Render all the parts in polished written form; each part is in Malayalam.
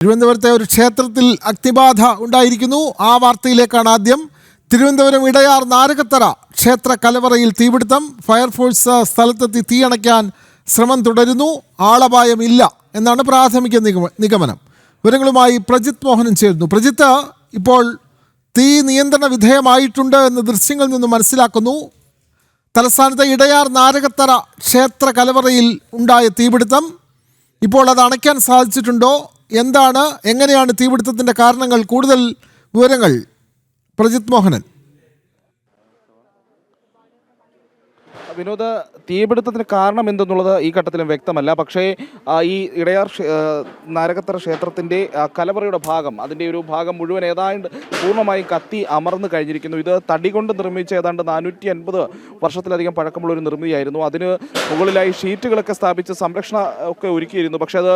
തിരുവനന്തപുരത്തെ ഒരു ക്ഷേത്രത്തിൽ അഗ്നിബാധ ഉണ്ടായിരിക്കുന്നു. ആ വാർത്തയിലേക്കാണ് ആദ്യം. തിരുവനന്തപുരം ഇടയാർ നാരകത്തറ ക്ഷേത്ര കലവറയിൽ തീപിടുത്തം. ഫയർഫോഴ്സ് സ്ഥലത്തെത്തി തീയണയ്ക്കാൻ ശ്രമം തുടരുന്നു. ആളപായമില്ല എന്നാണ് പ്രാഥമിക നിഗമനം. വിവരങ്ങളുമായി പ്രജിത്ത് മോഹനൻ ചേരുന്നു. പ്രജിത്ത്, ഇപ്പോൾ തീ നിയന്ത്രണ വിധേയമായിട്ടുണ്ട് എന്ന് ദൃശ്യങ്ങളിൽ നിന്ന് മനസ്സിലാക്കുന്നു. തലസ്ഥാനത്തെ ഇടയാർ നാരകത്തറ ക്ഷേത്ര കലവറയിൽ ഉണ്ടായ തീപിടുത്തം, ഇപ്പോൾ അത് അണയ്ക്കാൻ സാധിച്ചിട്ടുണ്ടോ? എന്താണ്, എങ്ങനെയാണ് തീപിടുത്തത്തിൻ്റെ കാരണങ്ങൾ? കൂടുതൽ വിവരങ്ങൾ പ്രജിത്ത് മോഹനൻ. വിനോദ്, തീപിടുത്തത്തിന് കാരണം എന്തെന്നുള്ളത് ഈ ഘട്ടത്തിലും വ്യക്തമല്ല. പക്ഷേ ഈ ഇടയാർ നാരകത്തറ ക്ഷേത്രത്തിൻ്റെ കലവറയുടെ ഭാഗം, അതിൻ്റെ ഒരു ഭാഗം മുഴുവൻ ഏതാണ്ട് പൂർണ്ണമായും കത്തി അമർന്നു കഴിഞ്ഞിരിക്കുന്നു. ഇത് തടി കൊണ്ട് നിർമ്മിച്ച ഏതാണ്ട് 450 വർഷത്തിലധികം പഴക്കമുള്ള ഒരു നിർമ്മിതിയായിരുന്നു. അതിന് മുകളിലായി ഷീറ്റുകളൊക്കെ സ്ഥാപിച്ച് സംരക്ഷണം ഒക്കെ ഒരുക്കിയിരുന്നു. പക്ഷേ അത്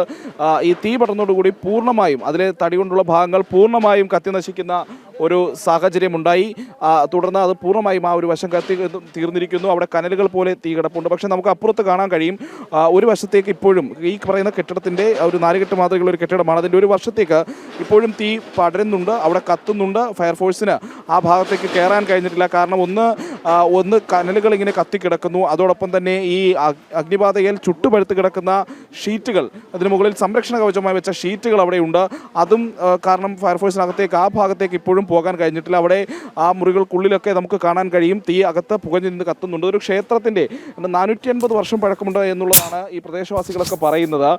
ഈ തീ പടർന്നതോടുകൂടി പൂർണ്ണമായും അതിലെ തടി കൊണ്ടുള്ള ഭാഗങ്ങൾ പൂർണ്ണമായും കത്തി നശിക്കുന്ന ഒരു സാഹചര്യമുണ്ടായി. തുടർന്ന് അത് പൂർണ്ണമായും ആ ഒരു വശം കത്തി തീർന്നിരിക്കുന്നു. അവിടെ കനലുകൾ പോലെ തീ കിടപ്പുണ്ട്. പക്ഷേ നമുക്ക് അപ്പുറത്ത് കാണാൻ കഴിയും, ഒരു വശത്തേക്ക് ഇപ്പോഴും ഈ പറയുന്ന കെട്ടിടത്തിൻ്റെ ഒരു നാലുകെട്ട് മാതൃകയുള്ള ഒരു കെട്ടിടമാണ്. അതിൻ്റെ ഒരു വശത്തേക്ക് ഇപ്പോഴും തീ പടരുന്നുണ്ട്, അവിടെ കത്തുന്നുണ്ട്. ഫയർഫോഴ്സിന് ആ ഭാഗത്തേക്ക് കയറാൻ കഴിഞ്ഞിട്ടില്ല. കാരണം ഒന്ന് കനലുകൾ ഇങ്ങനെ കത്തിക്കിടക്കുന്നു. അതോടൊപ്പം തന്നെ ഈ അഗ്നിബാധയിൽ ചുട്ടുപഴുത്ത് കിടക്കുന്ന ഷീറ്റുകൾ, അതിന് മുകളിൽ സംരക്ഷണ കവചമായി വെച്ച ഷീറ്റുകൾ അവിടെയുണ്ട്. അതും കാരണം ഫയർഫോഴ്സിനകത്തേക്ക് ആ ഭാഗത്തേക്ക് ഇപ്പോഴും പോകാൻ കഴിഞ്ഞിട്ടില്ല. അവിടെ ആ മുറികൾക്കുള്ളിലൊക്കെ നമുക്ക് കാണാൻ കഴിയും തീ അകത്ത് പുകഞ്ഞു നിന്ന് കത്തുന്നുണ്ട്. ഒരു ക്ഷേത്രത്തിൻ്റെ 450 വർഷം പഴക്കമുണ്ട് എന്നുള്ളതാണ് ഈ പ്രദേശവാസികളൊക്കെ പറയുന്നത്.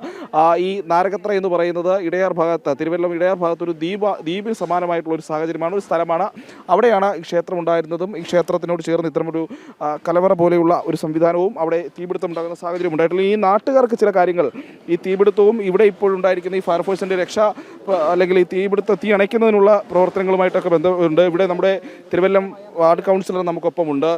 ഈ നാരകത്തറ എന്ന് പറയുന്നത് ഇടയാർ ഭാഗത്ത്, തിരുവല്ലം ഇടയാർ ഭാഗത്ത് ഒരു ദ്വീപിന് സമാനമായിട്ടുള്ള ഒരു സാഹചര്യമാണ്, ഒരു സ്ഥലമാണ്. അവിടെയാണ് ഈ ക്ഷേത്രം ഉണ്ടായിരുന്നതും ഈ ക്ഷേത്രത്തിനോട് ചേർന്ന് ഇത്തരമൊരു കലവറ പോലെയുള്ള ഒരു സംവിധാനവും അവിടെ തീപിടുത്തം ഉണ്ടാകുന്ന സാഹചര്യം ഉണ്ടായിട്ടില്ല. ഈ നാട്ടുകാർക്ക് ചില കാര്യങ്ങൾ, ഈ തീപിടുത്തവും ഇവിടെ ഇപ്പോഴുണ്ടായിരിക്കുന്ന ഈ ഫയർഫോഴ്സിൻ്റെ രക്ഷ അല്ലെങ്കിൽ ഈ തീ അണയ്ക്കുന്നതിനുള്ള പ്രവർത്തനങ്ങളുമായിട്ടൊക്കെ ബന്ധമുണ്ട്. ഇവിടെ നമ്മുടെ തിരുവല്ലം വാർഡ് കൗൺസിലർ നമുക്കൊപ്പമുണ്ട്.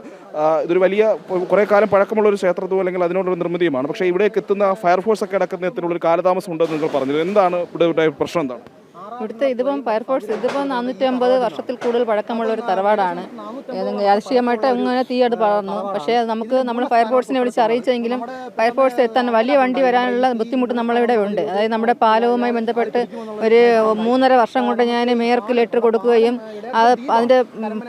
ഇതൊരു വലിയ കുറേ കാലം പഴക്കമുള്ള ഒരു ക്ഷേത്രത്തും അല്ലെങ്കിൽ അതിനോടൊരു നിർമ്മിതിയുമാണ്. പക്ഷേ ഇവിടേക്ക് എത്തുന്ന ഫയർഫോഴ്സ് ഒക്കെ അടക്കുന്നതിനുള്ളൊരു കാലതാമസം ഉണ്ടെന്ന് നിങ്ങൾ പറഞ്ഞത് എന്താണ് ഇവിടെ പ്രശ്നം? എന്താണ് ഇവിടുത്തെ ഇതിപ്പം ഫയർഫോഴ്സ് 450 വർഷത്തിൽ കൂടുതൽ പഴക്കമുള്ള ഒരു തറവാടാണ്. യാദൃശ്ചികമായിട്ട് ഇങ്ങനെ തീയട് പടർന്നു. പക്ഷേ നമുക്ക് നമ്മൾ ഫയർഫോഴ്സിനെ വിളിച്ച് അറിയിച്ചെങ്കിലും ഫയർഫോഴ്സ് എത്താൻ വലിയ വണ്ടി വരാനുള്ള ബുദ്ധിമുട്ട് നമ്മളിവിടെ ഉണ്ട്. അതായത് നമ്മുടെ പാലവുമായി ബന്ധപ്പെട്ട് ഒരു 3.5 വർഷം കൊണ്ട് ഞാൻ മേയർക്ക് ലെറ്റർ കൊടുക്കുകയും അതിൻ്റെ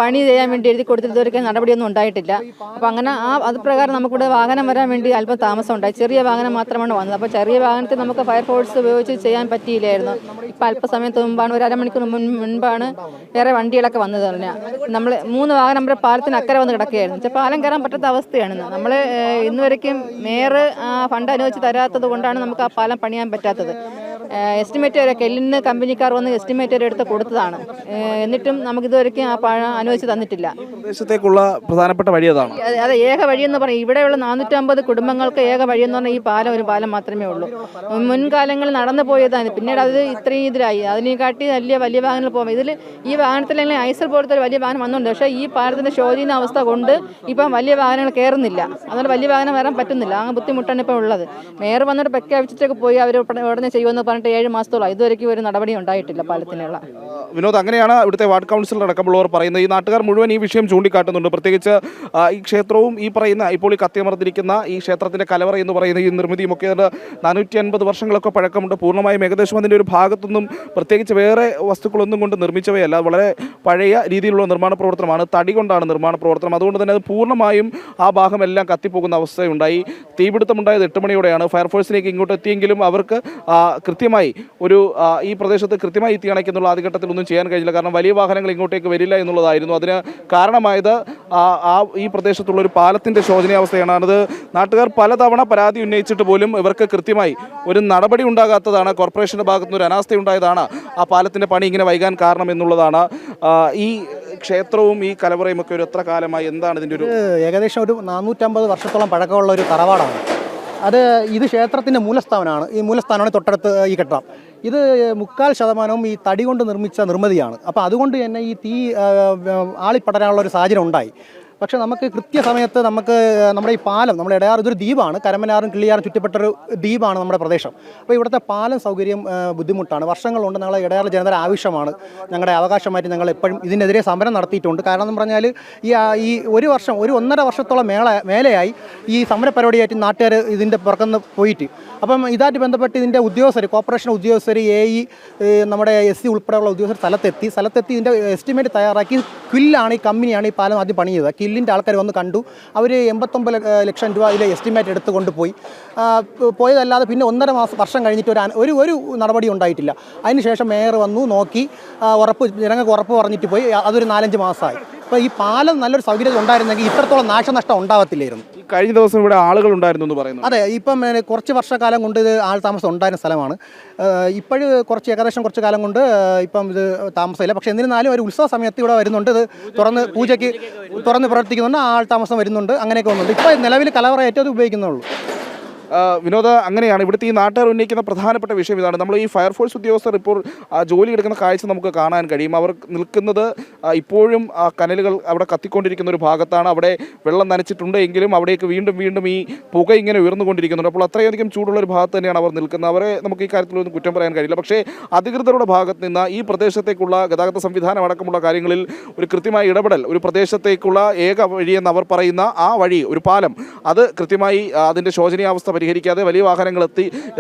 പണി ചെയ്യാൻ വേണ്ടി എഴുതി കൊടുത്തിട്ട് ഇതുവരെ നടപടിയൊന്നും ഉണ്ടായിട്ടില്ല. അപ്പോൾ അങ്ങനെ അത് പ്രകാരം നമുക്കിവിടെ വാഹനം വരാൻ വേണ്ടി അല്പം താമസം ഉണ്ടായി. ചെറിയ വാഹനം മാത്രമാണ് വന്നത്. അപ്പോൾ ചെറിയ വാഹനത്തിൽ നമുക്ക് ഫയർഫോഴ്സ് ഉപയോഗിച്ച് ചെയ്യാൻ പറ്റിയില്ലായിരുന്നു. ഇപ്പം അല്പസമയത്ത് മുമ്പാണ്, ഒരു അരമണിക്കൂർ മുൻപാണ് വേറെ വണ്ടികളൊക്കെ വന്നത്. തന്നെ നമ്മൾ 3 വാഹനം വരെ പാലത്തിന് അക്കരെ വന്ന് കിടക്കുകയായിരുന്നു. പാലം കയറാൻ പറ്റാത്ത അവസ്ഥയാണ്. നമ്മൾ ഇന്നുവരയ്ക്കും മേയർ ഫണ്ട് അനുവദിച്ച് തരാത്തത് കൊണ്ടാണ് നമുക്ക് ആ പാലം പണിയാൻ പറ്റാത്തത്. എസ്റ്റിമേറ്റ് വരെ കെല്ലിന് കമ്പനിക്കാർ വന്ന് എസ്റ്റിമേറ്റ് വരെ എടുത്ത് കൊടുത്തതാണ്. എന്നിട്ടും നമുക്കിതുവരെയ്ക്കും ആ പാലം അനുവദിച്ച് തന്നിട്ടില്ല. പ്രദേശത്തേക്കുള്ള പ്രധാനപ്പെട്ട വഴി അതാണ്. അത് ഏക വഴിയെന്ന് പറയും. ഇവിടെയുള്ള 450 കുടുംബങ്ങൾക്ക് ഏക വഴിയെന്ന് പറഞ്ഞാൽ ഈ പാലം, ഒരു പാലം മാത്രമേ ഉള്ളൂ. മുൻകാലങ്ങളിൽ നടന്നു പോയതാണ്. പിന്നീട് അത് ഇത്രയും ഇതിലായി. അതിനെക്കാട്ടി വലിയ വാഹനങ്ങൾ പോകും. ഈ വാഹനത്തിലെങ്കിൽ ഐസർ പോലത്തെ ഒരു വലിയ വാഹനം വന്നുണ്ട്. പക്ഷേ ഈ പാലത്തിൻ്റെ ശോചനീയ അവസ്ഥ കൊണ്ട് ഇപ്പം വലിയ വാഹനങ്ങൾ കയറുന്നില്ല. അതുകൊണ്ട് വലിയ വാഹനം വരാൻ പറ്റുന്നില്ല. ആ ബുദ്ധിമുട്ടാണ് ഇപ്പോൾ ഉള്ളത്. മേയർ വന്നിട്ട് പ്രഖ്യാപിച്ചിട്ടൊക്കെ പോയി അവർ ഉടനെ ചെയ്യുമെന്ന് പറഞ്ഞിട്ട് 7 മാസത്തോളം ഇതുവരെയ്ക്കും ഒരു നടപടി ഉണ്ടായിട്ടില്ല പാലത്തിനുള്ള. വിനോദ്, അങ്ങനെയാണ് ഇവിടുത്തെ വാർഡ് കൗൺസിലർ അടക്കമുള്ളവർ പറയുന്നത്. ഈ നാട്ടുകാർ മുഴുവൻ ഈ വിഷയം ചൂണ്ടിക്കാട്ടുന്നുണ്ട്. പ്രത്യേകിച്ച് ഈ ക്ഷേത്രവും ഈ പറയുന്ന ഇപ്പോൾ ഈ കത്തിയമർന്നിരിക്കുന്ന ഈ ക്ഷേത്രത്തിൻ്റെ കലവറ എന്ന് പറയുന്ന ഈ നിർമ്മിതിയും ഒക്കെ 450 വർഷങ്ങളൊക്കെ പഴക്കമുണ്ട്. പൂർണ്ണമായും ഏകദേശം അതിൻ്റെ ഒരു ഭാഗത്തൊന്നും പ്രത്യേകിച്ച് വേറെ വസ്തുക്കളൊന്നും കൊണ്ട് നിർമ്മിച്ചവയല്ല. വളരെ പഴയ രീതിയിലുള്ള നിർമ്മാണ പ്രവർത്തനമാണ്. തടി കൊണ്ടാണ് നിർമ്മാണ പ്രവർത്തനം. അതുകൊണ്ട് തന്നെ അത് പൂർണ്ണമായും ആ ഭാഗമെല്ലാം കത്തിപ്പോകുന്ന അവസ്ഥയുണ്ടായി. തീപിടുത്തമുണ്ടായത് 8 മണിയോടെയാണ്. ഫയർഫോഴ്സിലേക്ക് ഇങ്ങോട്ട് എത്തിയെങ്കിലും അവർക്ക് കൃത്യമായി ഈ പ്രദേശത്ത് കൃത്യമായി തീ അണയ്ക്കുന്നുള്ള ആദ്യഘട്ടത്തിൽ ഒന്നും ചെയ്യാൻ കഴിഞ്ഞില്ല. കാരണം വലിയ വാഹനങ്ങൾ ഇങ്ങോട്ടേക്ക് വരില്ല എന്നുള്ളതായിരുന്നു. അതിന് കാരണമായത് ഈ പ്രദേശത്തുള്ള ഒരു പാലത്തിൻ്റെ ശോചനീയാവസ്ഥയാണ്. അത് നാട്ടുകാർ പലതവണ പരാതി ഉന്നയിച്ചിട്ട് പോലും ഇവർക്ക് കൃത്യമായി ഒരു നടപടി ഉണ്ടാകാത്തതാണ്. കോർപ്പറേഷൻ്റെ ഭാഗത്തുനിന്ന് ഒരു അനാസ്ഥ ഉണ്ടായതാണ് ആ പാലത്തിൻ്റെ പണി ഇങ്ങനെ വൈകാൻ കാരണം എന്നുള്ളതാണ്. ഈ ക്ഷേത്രവും ഈ കലവറയും ഒക്കെ ഒരു എത്ര കാലമായി, എന്താണ് ഇതിൻ്റെ ഒരു? ഏകദേശം ഒരു 450 വർഷത്തോളം പഴക്കമുള്ള ഒരു തറവാടാണ്. ഇത് ക്ഷേത്രത്തിൻ്റെ മൂലസ്ഥാനമാണ്. ഈ മൂലസ്ഥാനമാണ് തൊട്ടടുത്ത് ഈ കെട്ടിടം. ഇത് 3/4% ഈ തടി കൊണ്ട് നിർമ്മിച്ച നിർമ്മിതിയാണ്. അപ്പോൾ അതുകൊണ്ട് തന്നെ ഈ തീ ആളിപ്പടരാനുള്ള ഒരു സാഹചര്യം ഉണ്ടായി. പക്ഷേ നമുക്ക് കൃത്യസമയത്ത് നമുക്ക് നമ്മുടെ ഈ പാലം, നമ്മുടെ ഇടയാർ ഇതൊരു ദ്വീപാണ്, കരമനാറും കിള്ളിയാറും ചുറ്റപ്പെട്ടൊരു ദ്വീപാണ് നമ്മുടെ പ്രദേശം. അപ്പോൾ ഇവിടുത്തെ പാലം സൗകര്യം ബുദ്ധിമുട്ടാണ്. വർഷങ്ങളുണ്ട് ഞങ്ങൾ ഇടയാർ ജനതയുടെ ആവശ്യമാണ്, ഞങ്ങളുടെ അവകാശമായിട്ട് ഞങ്ങൾ എപ്പോഴും ഇതിനെതിരെ സമരം നടത്തിയിട്ടുണ്ട്. കാരണം എന്ന് പറഞ്ഞാൽ ഈ ഒരു വർഷം, ഒരു 1.5 വർഷത്തോളം മേലെയായി ഈ സമര പരിപാടിയായിട്ട് നാട്ടുകാർ ഇതിൻ്റെ പുറത്തുനിന്ന് പോയിട്ട്. അപ്പം ഇതായിട്ട് ബന്ധപ്പെട്ട് ഇതിൻ്റെ ഉദ്യോഗസ്ഥർ, കോർപ്പറേഷൻ ഉദ്യോഗസ്ഥർ, നമ്മുടെ SC ഉൾപ്പെടെയുള്ള ഉദ്യോഗസ്ഥർ സ്ഥലത്തെത്തി ഇതിൻ്റെ എസ്റ്റിമേറ്റ് തയ്യാറാക്കി. ക്വില്ലാണ് ഈ കമ്പനിയാണ് ഈ പാലം ആദ്യം പണിയത്. ക്വില്ലിൻ്റെ ആൾക്കാർ വന്ന് കണ്ടു. അവർ 89 ലക്ഷം രൂപ ഇതിലെ എസ്റ്റിമേറ്റ് എടുത്ത് കൊണ്ടുപോയി. പോയതല്ലാതെ പിന്നെ 1.5 വർഷം കഴിഞ്ഞിട്ട് ഒരു നടപടി ഉണ്ടായിട്ടില്ല. അതിനുശേഷം മേയർ വന്നു, നോക്കി, ജനങ്ങൾക്ക് ഉറപ്പ് പറഞ്ഞിട്ട് പോയി. അതൊരു 4-5 മാസമായി. അപ്പോൾ ഈ പാലം നല്ലൊരു സൗകര്യം ഉണ്ടായിരുന്നെങ്കിൽ ഇത്രത്തോളം നാശനഷ്ടം ഉണ്ടാവത്തില്ലായിരുന്നു. ഈ കഴിഞ്ഞ ദിവസം ഇവിടെ ആളുകൾ ഉണ്ടായിരുന്നു എന്ന് പറയുന്നു. അതെ, ഇപ്പം കുറച്ച് വർഷക്കാലം കൊണ്ട് ഇത് ആൾ താമസം ഉണ്ടായിരുന്ന സ്ഥലമാണ്. ഇപ്പോഴും ഏകദേശം കുറച്ച് കാലം കൊണ്ട് ഇപ്പം ഇത് താമസമില്ല. പക്ഷേ എന്നിരുന്നാലും ഒരു ഉത്സവ സമയത്ത് ഇവിടെ വരുന്നുണ്ട്. ഇത് പൂജയ്ക്ക് തുറന്ന് പ്രവർത്തിക്കുന്നുണ്ട്, ആൾ താമസം വരുന്നുണ്ട്, അങ്ങനെയൊക്കെ വന്നുണ്ട്. ഇപ്പോൾ നിലവിൽ കലവറയായിട്ട് അത് ഉപയോഗിക്കുന്നുള്ളൂ. വിനോദ, അങ്ങനെയാണ് ഇവിടുത്തെ ഈ നാട്ടുകാർ ഉന്നയിക്കുന്ന പ്രധാനപ്പെട്ട വിഷയം ഇതാണ്. നമ്മൾ ഈ ഫയർഫോഴ്സ് ഉദ്യോഗസ്ഥർ ഇപ്പോൾ ജോലി എടുക്കുന്ന കാഴ്ച നമുക്ക് കാണാൻ കഴിയും. അവർ നിൽക്കുന്നത് ഇപ്പോഴും കനലുകൾ അവിടെ കത്തിക്കൊണ്ടിരിക്കുന്ന ഒരു ഭാഗത്താണ്. അവിടെ വെള്ളം നനച്ചിട്ടുണ്ട് എങ്കിലും അവിടേക്ക് വീണ്ടും ഈ പുക ഇങ്ങനെ ഉയർന്നുകൊണ്ടിരിക്കുന്നുണ്ട്. അപ്പോൾ അത്രയധികം ചൂടുള്ള ഒരു ഭാഗത്ത് തന്നെയാണ് അവർ നിൽക്കുന്നത്. അവരെ നമുക്ക് ഈ കാര്യത്തിലൊന്നും കുറ്റം പറയാൻ കഴിയില്ല. പക്ഷേ അധികൃതരുടെ ഭാഗത്ത് നിന്ന് ഈ പ്രദേശത്തേക്കുള്ള ഗതാഗത സംവിധാനം അടക്കമുള്ള കാര്യങ്ങളിൽ ഒരു കൃത്യമായ ഇടപെടൽ, ഒരു പ്രദേശത്തേക്കുള്ള ഏക വഴിയെന്ന് അവർ പറയുന്ന ആ വഴി, ഒരു പാലം, അത് കൃത്യമായി അതിൻ്റെ ശോചനീയാവസ്ഥ പരിഹരിക്കാതെ, വലിയ വാഹനങ്ങൾ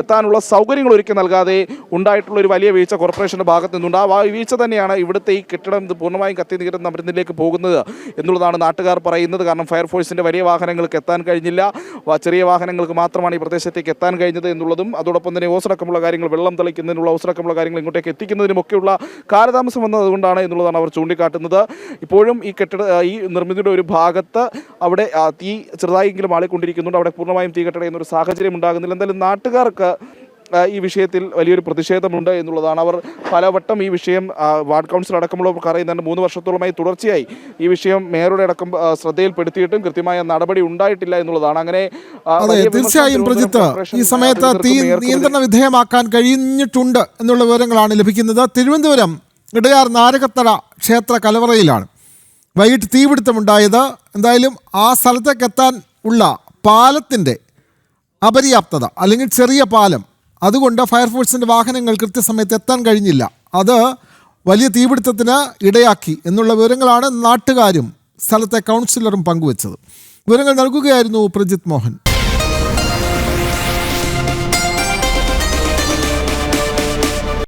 എത്താനുള്ള സൗകര്യങ്ങൾ ഒരുക്കി നൽകാതെ ഉണ്ടായിട്ടുള്ള ഒരു വലിയ വീഴ്ച കോർപ്പറേഷൻ്റെ ഭാഗത്ത് നിന്നുണ്ട്. ആ വീഴ്ച തന്നെയാണ് ഇവിടുത്തെ ഈ കെട്ടിടം ഇത് പൂർണ്ണമായും കത്തി നീരുന്ന മരുന്നിലേക്ക് പോകുന്നത് എന്നുള്ളതാണ് നാട്ടുകാർ പറയുന്നത്. കാരണം ഫയർഫോഴ്സിൻ്റെ വലിയ വാഹനങ്ങൾക്ക് എത്താൻ കഴിഞ്ഞില്ല, ചെറിയ വാഹനങ്ങൾക്ക് മാത്രമാണ് ഈ പ്രദേശത്തേക്ക് എത്താൻ കഴിഞ്ഞത് എന്നുള്ളതും, അതോടൊപ്പം തന്നെ ഓസടക്കമുള്ള കാര്യങ്ങൾ, വെള്ളം തളിക്കുന്നതിനുള്ള ഓസടക്കമുള്ള കാര്യങ്ങൾ ഇങ്ങോട്ടേക്ക് എത്തിക്കുന്നതിനുമൊക്കെയുള്ള കാലതാമസം വന്നതുകൊണ്ടാണ് എന്നുള്ളതാണ് അവർ ചൂണ്ടിക്കാട്ടുന്നത്. ഇപ്പോഴും ഈ നിർമ്മിതിയുടെ ഒരു ഭാഗത്ത് അവിടെ തീ ചെറുതായെങ്കിലും ആളിക്കൊണ്ടിരിക്കുന്നുണ്ട്. അവിടെ പൂർണ്ണമായും തീ കെട്ടടയുന്ന ഒരു സാഹചര്യം ഉണ്ടാകുന്നില്ല. എന്തായാലും നാട്ടുകാർക്ക് ഈ വിഷയത്തിൽ വലിയൊരു പ്രതിഷേധമുണ്ട് എന്നുള്ളതാണ്. അവർ പലവട്ടം ഈ വിഷയം വാർഡ് കൗൺസിൽ അടക്കമുള്ളവർക്ക് അറിയുന്നുണ്ട്. 3 വർഷത്തോളമായി തുടർച്ചയായി ഈ വിഷയം മേയറുടെ അടക്കം ശ്രദ്ധയിൽപ്പെടുത്തിയിട്ടും കൃത്യമായ നടപടി ഉണ്ടായിട്ടില്ല എന്നുള്ളതാണ്. അങ്ങനെ തീർച്ചയായും പ്രജിത്ത്, ഈ സമയത്ത് തീ നിയന്ത്രണ വിധേയമാക്കാൻ കഴിഞ്ഞിട്ടുണ്ട് എന്നുള്ള വിവരങ്ങളാണ് ലഭിക്കുന്നത്. തിരുവനന്തപുരം ഇടയാർ നാരകത്തറ ക്ഷേത്ര കലവറയിലാണ് വൈകിട്ട് തീപിടുത്തമുണ്ടായത്. എന്തായാലും ആ സ്ഥലത്തേക്ക് എത്താൻ ഉള്ള പാലത്തിൻ്റെ അപര്യാപ്തത, അല്ലെങ്കിൽ ചെറിയ പാലം, അതുകൊണ്ട് ഫയർഫോഴ്സിൻ്റെ വാഹനങ്ങൾ കൃത്യസമയത്ത് എത്താൻ കഴിഞ്ഞില്ല. അത് വലിയ തീപിടുത്തത്തിന് ഇടയാക്കി എന്നുള്ള വിവരങ്ങളാണ് നാട്ടുകാരും സ്ഥലത്തെ കൗൺസിലറും പങ്കുവച്ചത്. വിവരങ്ങൾ നൽകുകയായിരുന്നു പ്രജിത് മോഹൻ.